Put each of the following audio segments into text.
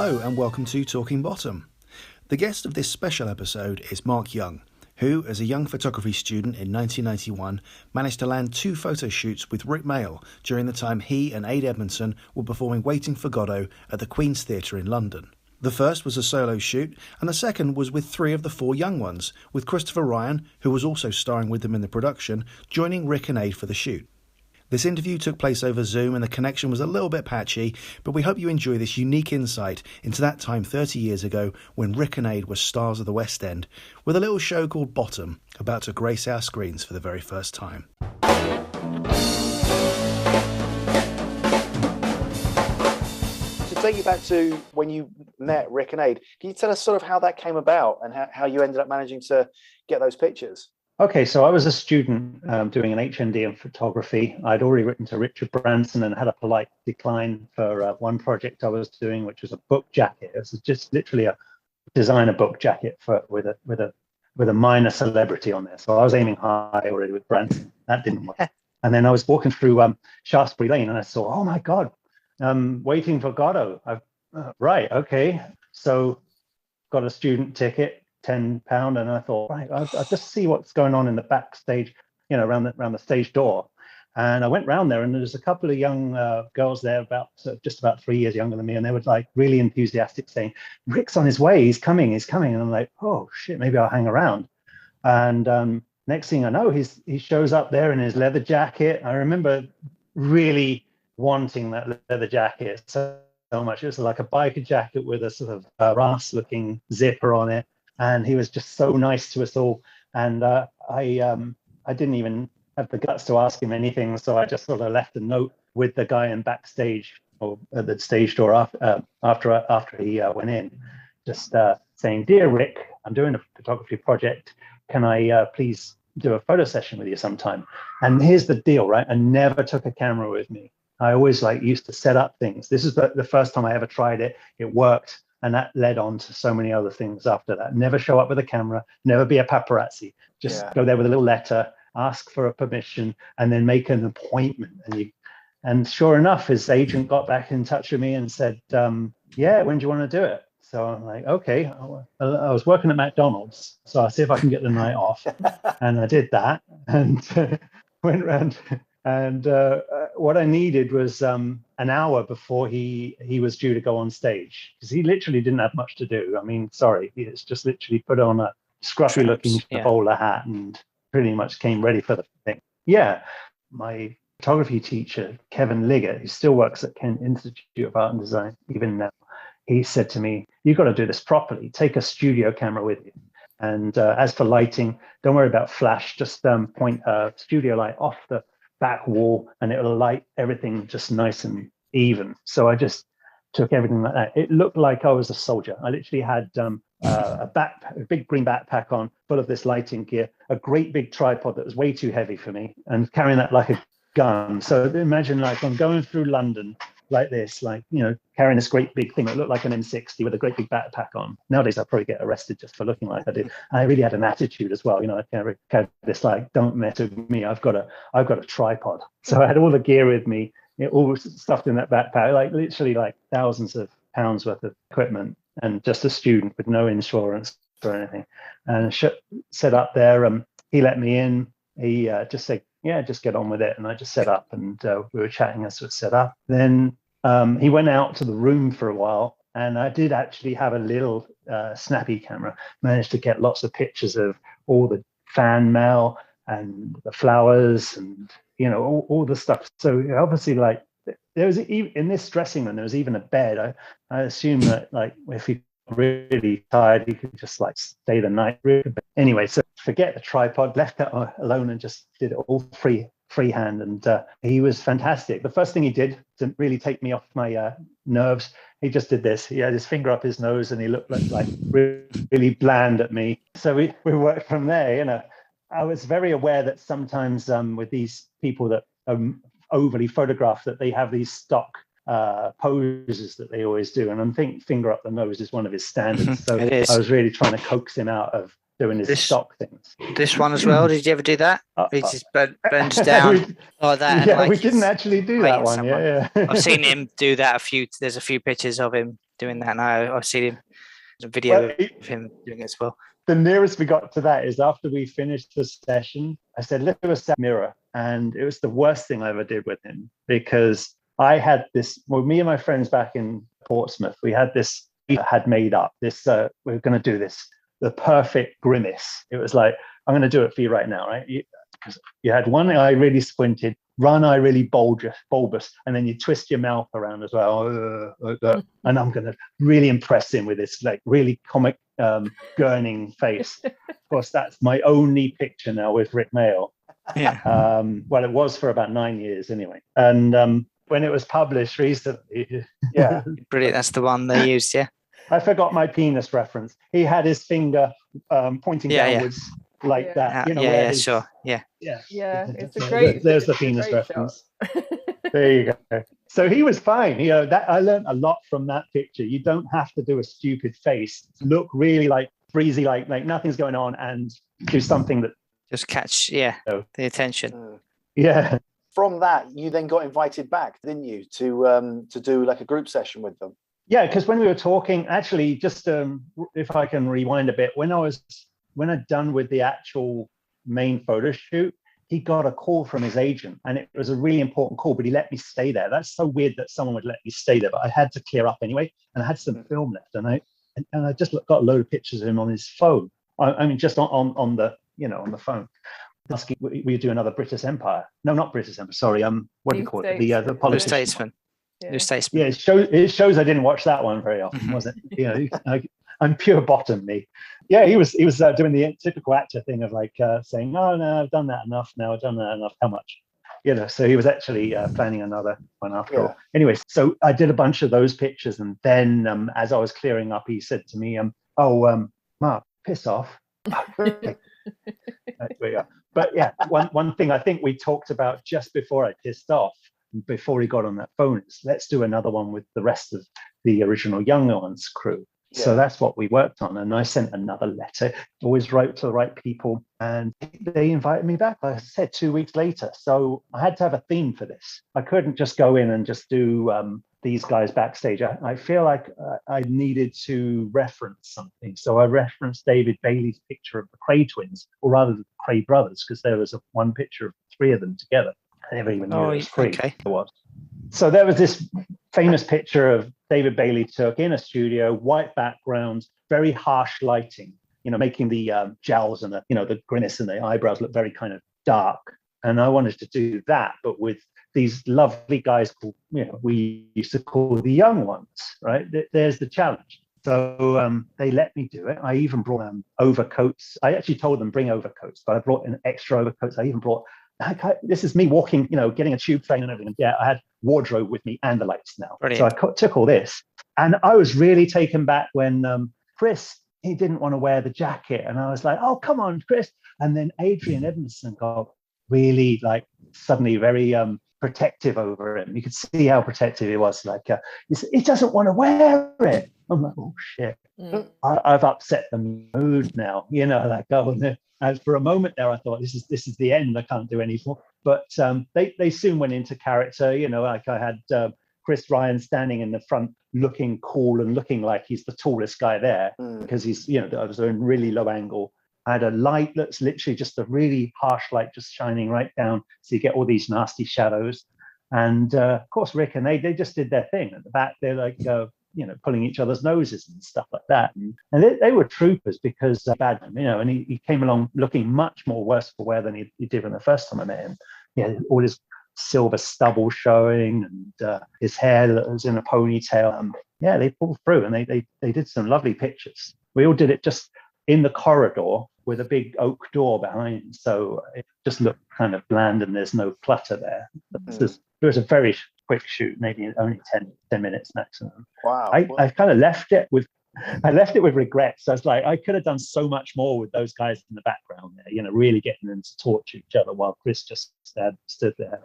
Hello and welcome to Talking Bottom. The guest of this special episode is Mark Young, who, as a young photography student in 1991, managed to land 2 photo shoots with Rik Mayall during the time he and Edmonsdon were performing Waiting for Godot at the Queen's Theatre in London. The first was a solo shoot, and the second was with 3 of the 4 young ones, with Christopher Ryan, who was also starring with them in the production, joining Rik and Ade for the shoot. This interview took place over Zoom and the connection was a little bit patchy, but we hope you enjoy this unique insight into that time 30 years ago when Rik and Ade were stars of the West End, with a little show called Bottom about to grace our screens for the very first time. To take you back to when you met Rik and Ade, can you tell us sort of how that came about and how you ended up managing to get those pictures? Okay, so I was a student doing an HND in photography. I'd already written to Richard Branson and had a polite decline for one project I was doing, which was a book jacket. It was just literally a designer book jacket with a minor celebrity on there. So I was aiming high already with Branson. That didn't work. And then I was walking through Shaftesbury Lane and I saw, oh my God, Waiting for Godot. Right, okay. So got a student ticket. £10, and I thought, right, I'll just see what's going on in the backstage, around the stage door. And I went round there, and there was a couple of young girls there, just about 3 years younger than me, and they were like really enthusiastic, saying, "Rik's on his way, he's coming." And I'm like, oh shit, maybe I'll hang around. And next thing I know, he shows up there in his leather jacket. I remember really wanting that leather jacket so much. It was like a biker jacket with a sort of brass-looking zipper on it. And he was just so nice to us all. And I didn't even have the guts to ask him anything. So I just sort of left a note with the guy in backstage or at the stage door after he went in, just saying, "Dear Rik, I'm doing a photography project. Can I please do a photo session with you sometime?" And here's the deal, right? I never took a camera with me. I always used to set up things. This is the first time I ever tried it. It worked. And that led on to so many other things after that. Never show up with a camera, never be a paparazzi. Just go there with a little letter, ask for a permission, and then make an appointment. And sure enough, his agent got back in touch with me and said, yeah, when do you want to do it? So I'm like, okay. I was working at McDonald's, so I'll see if I can get the night off. And I did that and went around. And what I needed was an hour before he was due to go on stage, because he literally didn't have much to do. I mean, sorry, he's just literally put on a scruffy-looking bowler hat and pretty much came ready for the thing. Yeah, my photography teacher, Kevin Liggett, who still works at Kent Institute of Art and Design, even now, he said to me, "You've got to do this properly. Take a studio camera with you. And as for lighting, don't worry about flash. Just point a studio light off the back wall and it'll light everything just nice and even." So I just took everything like that. It looked like I was a soldier. I literally had a big green backpack on full of this lighting gear, a great big tripod that was way too heavy for me, and carrying that like a gun. So imagine I'm going through London like this, carrying this great big thing that looked like an M60 with a great big backpack on. Nowadays I'd probably get arrested just for looking like I did. And I really had an attitude as well. I carried this don't mess with me. I've got a tripod. So I had all the gear with me, all stuffed in that backpack, literally thousands of pounds worth of equipment, and just a student with no insurance or anything. And set up there. He let me in. He just said, "Yeah, just get on with it." And I just set up, and we were chatting as we set up. Then he went out to the room for a while, and I did actually have a little snappy camera. Managed to get lots of pictures of all the fan mail and the flowers and, all the stuff. So obviously, there was in this dressing room, there was even a bed. I assume that if he really tired, he could just stay the night. Anyway, so forget the tripod, left that alone and just did it all freehand. And he was fantastic. The first thing he did to really take me off my nerves, he just did this. He had his finger up his nose and he looked like really bland at me. So we worked from there. I was very aware that sometimes with these people that overly photograph, that they have these stock poses that they always do, and I think finger up the nose is one of his standards. So I was really trying to coax him out of doing his stock things. This one as well. Did you ever do that? He just bends down like that. Yeah, we didn't actually do that one. Yeah. I've seen him do that there's a few pictures of him doing that, and I've seen him a video of him doing it as well. The nearest we got to that is after we finished the session, I said, let's do a mirror. And it was the worst thing I ever did with him, because I had this, me and my friends back in Portsmouth, we had this, had made up this, we were going to do this, the perfect grimace. It was like, I'm going to do it for you right now, right? You had one eye really squinted, one eye really bulbous, and then you twist your mouth around as well. And I'm going to really impress him with this like really comic gurning face. Of course, that's my only picture now with Rik Mayall. Yeah. Well, it was for about 9 years anyway. And when it was published recently, Yeah, brilliant. That's the one they used. Yeah. I forgot my penis reference. He had his finger pointing downwards. Like that, you know. Sure. Yeah. It's a great. There's the penis reference. There you go. So he was fine. You know, that I learned a lot from that picture. You don't have to do a stupid face. Look really like breezy, like nothing's going on, and do something that just catch the attention. Yeah. From that, you then got invited back, didn't you, to do like a group session with them? Yeah, because when we were talking, actually, just if I can rewind a bit, when I'd done with the actual main photo shoot, he got a call from his agent, and it was a really important call, but he let me stay there. That's so weird that someone would let me stay there, but I had to clear up anyway, and I had some film left, and I just got a load of pictures of him on his phone. I mean, just on the, you know, on the phone. We do another British Empire. No, not British Empire. Sorry, what do you call it? The politician. New Statesman. New Statesman. Yeah, it shows I didn't watch that one very often, was it? You know, I'm pure bottom, me. Yeah, he was doing the typical actor thing of like saying, "Oh no, I've done that enough now. I've done that enough. How much?" You know. So he was actually planning another one after all. Anyway, so I did a bunch of those pictures, and then as I was clearing up, he said to me, Mark, piss off." Okay. But yeah, one thing I think we talked about just before I pissed off, before he got on that phone, is let's do another one with the rest of the original Young Ones crew. Yeah. So that's what we worked on. And I sent another letter, always wrote to the right people, and they invited me back, like I said, 2 weeks later. So I had to have a theme for this. I couldn't just go in and just do these guys backstage. I feel like I needed to reference something. So I referenced David Bailey's picture of the Cray twins, or rather the Cray brothers, because there was one picture of three of them together. I never even knew it was three. Okay. It was. So there was this famous picture of David Bailey took in a studio, white background, very harsh lighting, you know, making the jowls and the grimace and the eyebrows look very kind of dark. And I wanted to do that, but with these lovely guys called, you know, we used to call the Young Ones, right? There's the challenge. So they let me do it. I even brought overcoats. I actually told them bring overcoats, but I brought in extra overcoats. I even brought, this is me walking, you know, getting a tube train and everything. Yeah, I had wardrobe with me and the lights now. Brilliant. So I took all this, and I was really taken back when Chris, he didn't want to wear the jacket, and I was like, "Oh, come on, Chris!" And then Adrian Edmonsdon got really like suddenly very protective over him. You could see how protective he was. Like he doesn't want to wear it. I'm like, oh shit, I've upset the mood now. You know, like as for a moment there, I thought this is the end. I can't do any more. But they soon went into character. You know, like I had Chris Ryan standing in the front, looking cool and looking like he's the tallest guy there because he's, you know, I was in really low angle. I had a light that's literally just a really harsh light just shining right down, so you get all these nasty shadows. And of course, Rik and they just did their thing at the back. They're like, you know, pulling each other's noses and stuff like that. And they were troopers because bad, you know. And he came along looking much more worse for wear than he did when the first time I met him. Yeah, all his silver stubble showing and his hair that was in a ponytail. Yeah, they pulled through and they did some lovely pictures. We all did it just in the corridor with a big oak door behind, so it just looked kind of bland and there's no clutter there. It was a very quick shoot, maybe only 10 minutes maximum. Wow. I kind of left it with regret. So it's like I could have done so much more with those guys in the background there, you know, really getting them to torture each other while Chris just stood there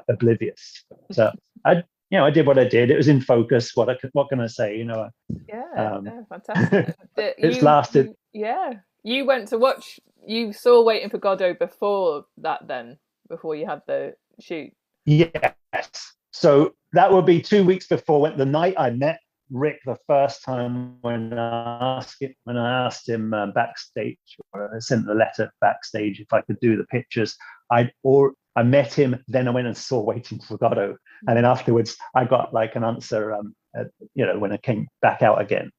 oblivious. So I did what I did. It was in focus. What can I say? You know. Yeah, fantastic. It's lasted. You went to watch. You saw Waiting for Godot before that, then before you had the shoot. Yes. So that would be 2 weeks before the night I met Rik the first time when I asked him backstage, or I sent the letter backstage if I could do the pictures. I met him, then I went and saw Waiting for Godot, and then afterwards I got like an answer. When I came back out again,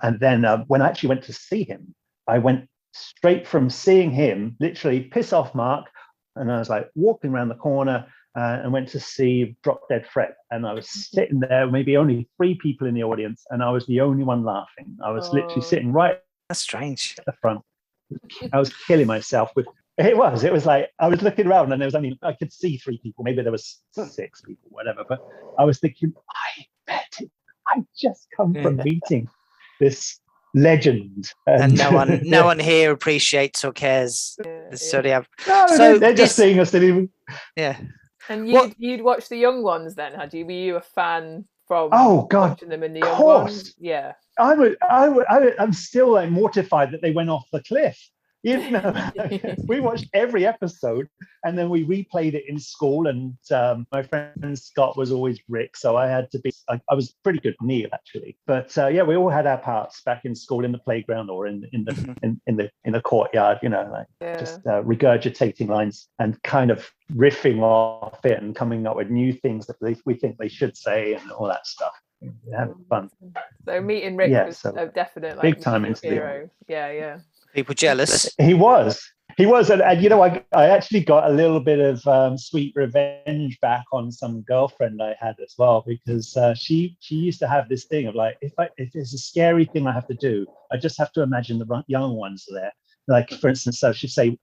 and then when I actually went to see him, I went straight from seeing him, literally piss off Mark, and I was like walking around the corner. And went to see Drop Dead Fred, and I was sitting there, maybe only 3 people in the audience, and I was the only one laughing. I was literally sitting right That's strange. at the front. I was killing myself with it. Was like I was looking around, and there was only I could see 3 people. Maybe there was 6 people, whatever. But I was thinking, I bet it. I just come from meeting this legend, and no one here appreciates or cares. They're just seeing us. Yeah. And you'd watch the young ones then, had you? Were you a fan from watching them in the young ones? Yeah. I'm still like mortified that they went off the cliff. We watched every episode, and then we replayed it in school. And my friend Scott was always Rik, so I had to be. I was pretty good Neil actually, but we all had our parts back in school, in the playground or in the courtyard. Just regurgitating lines and kind of riffing off it and coming up with new things that we think they should say and all that stuff. Having fun. So meeting Rik was a definite big time hero. Yeah. People jealous. He was, and I actually got a little bit of sweet revenge back on some girlfriend I had as well, because she used to have this thing of like, if there's a scary thing I have to do, I just have to imagine the young ones there. Like for instance, so she'd say,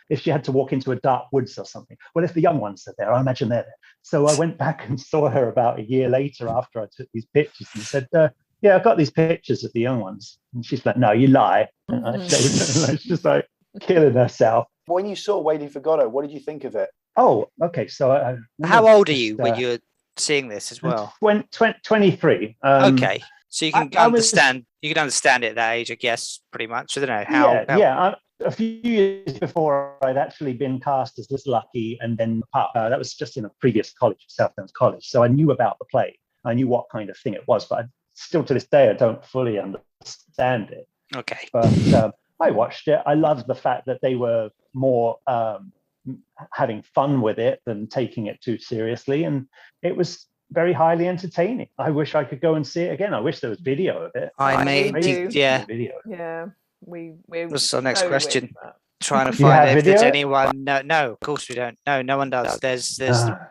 if she had to walk into a dark woods or something, well, if the young ones are there, I imagine they're there. So I went back and saw her about a year later after I took these pictures and said, I've got these pictures of the young ones. And she's like, no, you lie. And I showed her, and she's just like killing herself. When you saw Waiting for Godot, what did you think of it? Oh, okay. So how old are you when you're seeing this as well? 23. Okay. So you can understand it at that age, I guess, pretty much. I don't know how. A few years before, I'd actually been cast as this Lucky, and then that was just in a previous college, South Downs College. So I knew about the play. I knew what kind of thing it was, but still to this day, I don't fully understand it. Okay. But I watched it. I loved the fact that they were more having fun with it than taking it too seriously, and it was very highly entertaining. I wish I could go and see it again. I wish there was video of it. Video. Yeah. We was our next question. Trying to find if there's anyone. No, of course we don't. No one does. There's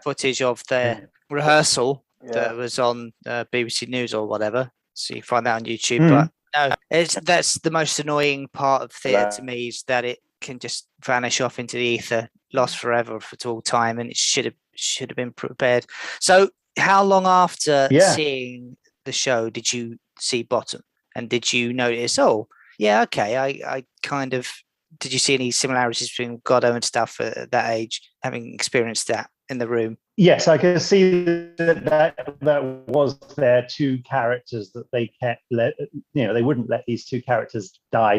footage of their rehearsal that was on BBC News or whatever. So you find that on YouTube. But no, that's the most annoying part of theatre to me, is that it can just vanish off into the ether, lost forever for all time, and it should have been prepared. So how long after seeing the show did you see Bottom, and did you notice? I kind of, did you see any similarities between Godot and stuff at that age, having experienced that in the room? Yes, I can see that was their 2 characters that they kept. They wouldn't let these 2 characters die.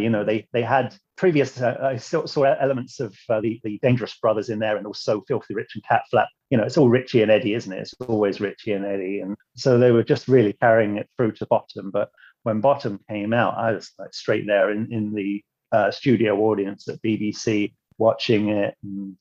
They had previous. I saw elements of the Dangerous Brothers in there, and also Filthy Rich and Cat Flap. It's all Richie and Eddie, isn't it? It's always Richie and Eddie, and so they were just really carrying it through to Bottom. But when Bottom came out, I was like straight there in the studio audience at BBC, watching it and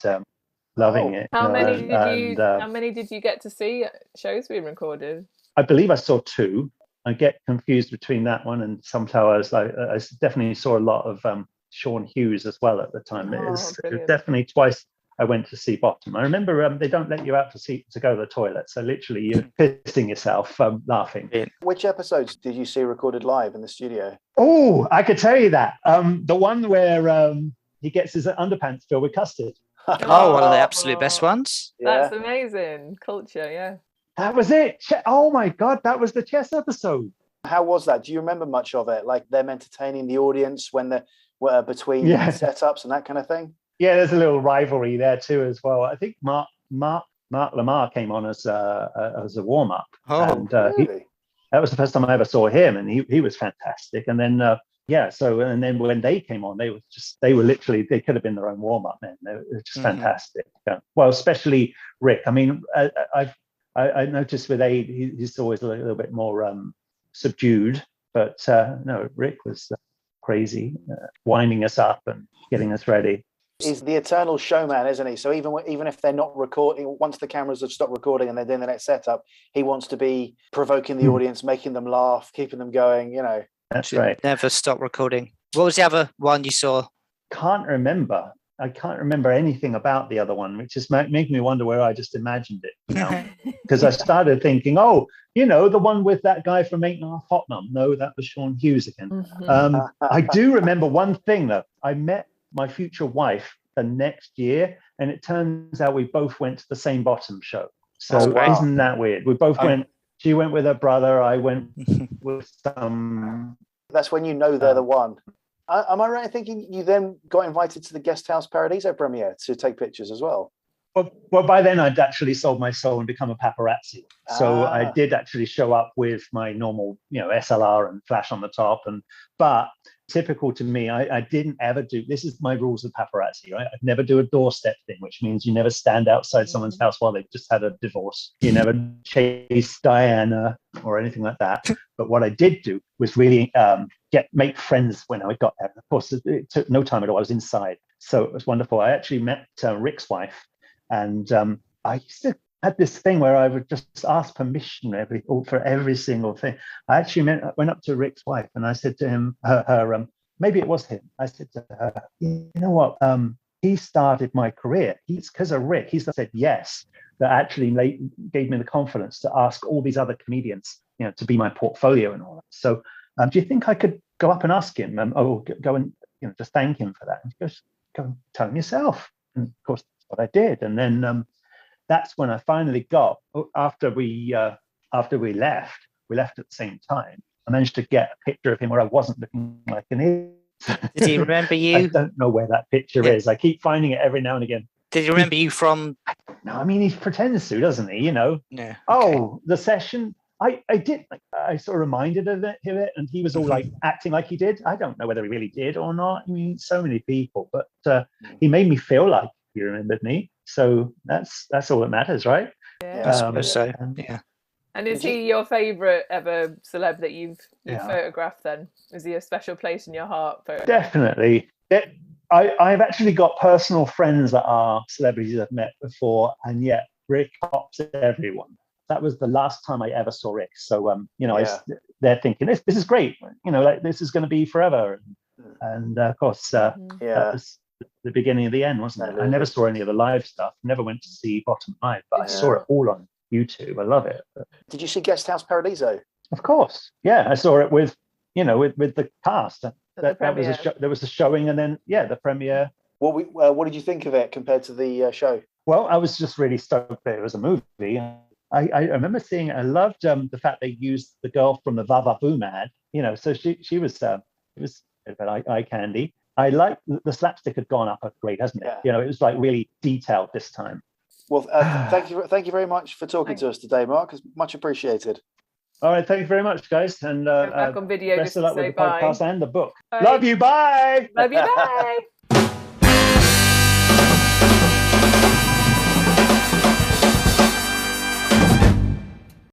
loving it. How many did you get to see shows being recorded? I believe I saw 2. I get confused between that one and Some Towers. I definitely saw a lot of Sean Hughes as well at the time. It was definitely twice I went to see Bottom. I remember they don't let you out to go to the toilet, so literally you're pissing yourself laughing. Which episodes did you see recorded live in the studio? Oh, I could tell you that. The one where he gets his underpants filled with custard. One of the absolute best ones. That's amazing. Culture, yeah. That was it. Oh my God, that was the chess episode. How was that? Do you remember much of it? Like them entertaining the audience when they were between setups and that kind of thing? Yeah, there's a little rivalry there too as well. I think Mark Lamar came on as a warm up, and really? That was the first time I ever saw him, and he was fantastic. And then and then when they came on, they could have been their own warm up, man. They were just fantastic. Well, especially Rik. I mean, I noticed with Aid, he's always a little bit more subdued. But no, Rik was crazy, winding us up and getting us ready. He's the eternal showman, isn't he? So even if they're not recording, once the cameras have stopped recording and they're doing the next setup, he wants to be provoking the audience, making them laugh, keeping them going, you know. That's right. Never stop recording. What was the other one you saw? Can't remember. I can't remember anything about the other one, which is making me wonder where I just imagined it, you know, because I started thinking, oh, you know, the one with that guy from 8.5 Hot Mum. No, that was Sean Hughes again. I do remember one thing, though. I met my future wife the next year, and it turns out we both went to the same Bottom show. So Isn't that weird? We both went. She went with her brother. I went with some. That's when you know they're the one. Am I right in thinking you then got invited to the Guest House Paradiso premiere to take pictures as well? Well, by then I'd actually sold my soul and become a paparazzi. So I did actually show up with my normal, you know, SLR and flash on the top. But typical to me, I didn't ever do, this is my rules of paparazzi, right? I'd never do a doorstep thing, which means you never stand outside someone's house while they've just had a divorce. You never chase Diana or anything like that. But what I did do was really make friends when I got there. Of course, it took no time at all. I was inside. So it was wonderful. I actually met Rik's wife. And I used to had this thing where I would just ask permission for every single thing. I actually went up to Rik's wife and I said to him, maybe it was him. I said to her, you know what? He started my career. He's because of Rik. He said yes. That actually gave me the confidence to ask all these other comedians, you know, to be my portfolio and all that. So, do you think I could go up and ask him, or go and, you know, just thank him for that? And he goes, go and tell him yourself. And of course, what I did. And then that's when I finally got, after we left at the same time, I managed to get a picture of him where I wasn't looking like an idiot. Did he remember you? I don't know where that picture is. I keep finding it every now and again. Did he remember you from? No, I mean, he pretends to, doesn't he? You know? Yeah. Okay. Oh, the session. I did. I sort of reminded of it, and he was all like acting like he did. I don't know whether he really did or not. I mean, so many people, but he made me feel like he remembered me. So that's all that matters, right? Yeah, I suppose so. Yeah. And is he your favourite ever celeb that you've photographed then? Is he a special place in your heart? Definitely. I've actually got personal friends that are celebrities I've met before, and yet Rik tops everyone. That was the last time I ever saw Rik. So, you know, they're thinking, this is great. You know, like this is going to be forever. And of course, that was the beginning of the end, wasn't it? I never saw any of the live stuff. Never went to see Bottom live, but I saw it all on YouTube. I love it. Did you see Guest House Paradiso? Of course. Yeah, I saw it with the cast. There was a showing, and then the premiere. What did you think of it compared to the show? Well, I was just really stoked that it was a movie. I remember seeing it. I loved the fact they used the girl from the Va Va Boom ad. You know, so she was it was a bit eye candy. I like the slapstick had gone up a grade, hasn't it? Yeah. You know, it was like really detailed this time. Well, thank you very much for talking to us today, Mark. It's much appreciated. All right, thank you very much, guys, and back on video. Best of luck with the podcast and the book. Bye. Love you. Bye. Love you. Bye.